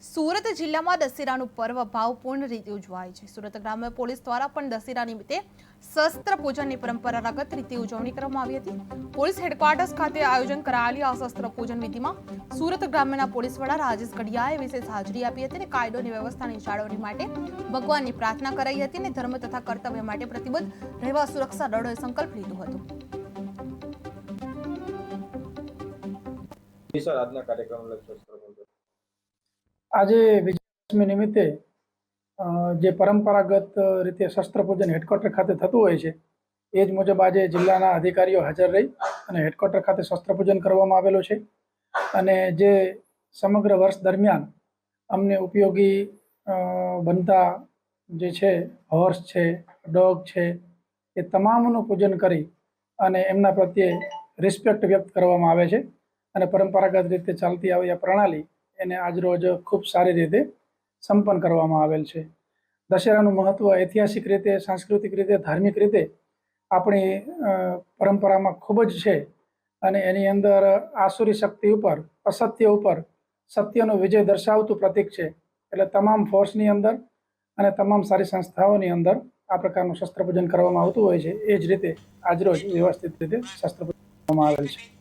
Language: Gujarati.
સુરત જિલ્લામાં દશેરાનું પર્વ ભાવપૂર્ણ રીતે ઉજવાય છે। સુરત ગ્રામ્ય પોલીસ દ્વારા પણ દશેરા નિમિત્તે શસ્ત્ર પૂજનની પરંપરાગત રીતે ઉજવણી કરવામાં આવી હતી। પોલીસ હેડક્વાર્ટર્સ ખાતે આયોજન કરાયેલી આ શસ્ત્ર પૂજન વિધિમાં સુરત ગ્રામ્યના પોલીસ વડા રાજેશ ગઢિયાએ વિશેષ હાજરી આપી હતી અને કાયદો અને વ્યવસ્થાની જાળવણી માટે ભગવાનની પ્રાર્થના કરાઈ હતી અને ધર્મ તથા કર્તવ્ય માટે પ્રતિબદ્ધ રહેવા સુરક્ષા દળોએ સંકલ્પ લીધો હતો। આજે વિજયાદશમી નિમિત્તે જે પરંપરાગત રીતે શસ્ત્ર પૂજન હેડક્વાર્ટર ખાતે થતું હોય છે એ જ મુજબ આજે જિલ્લાના અધિકારીઓ હાજર રહી અને હેડક્વાર્ટર ખાતે શસ્ત્ર પૂજન કરવામાં આવેલો છે અને જે સમગ્ર વર્ષ દરમિયાન અમને ઉપયોગી બનતા જે છે હોર્સ છે, ડોગ છે, એ તમામનું પૂજન કરી અને એમના પ્રત્યે રિસ્પેક્ટ વ્યક્ત કરવામાં આવે છે અને પરંપરાગત રીતે ચાલતી આવી આ પ્રણાલી એને આજરોજ ખૂબ સારી રીતે સંપન્ન કરવામાં આવેલ છે। દશેરાનું મહત્વ ઐતિહાસિક રીતે, સાંસ્કૃતિક રીતે, ધાર્મિક રીતે આપણી પરંપરામાં ખૂબ જ છે અને એની અંદર આસુરી શક્તિ ઉપર, અસત્ય ઉપર સત્યનો વિજય દર્શાવતું પ્રતીક છે। એટલે તમામ ફોર્સની અંદર અને તમામ સારી સંસ્થાઓની અંદર આ પ્રકારનું શસ્ત્ર પૂજન કરવામાં આવતું હોય છે। એ જ રીતે આજરોજ વ્યવસ્થિત રીતે શસ્ત્ર પૂજન કરવામાં આવેલ છે।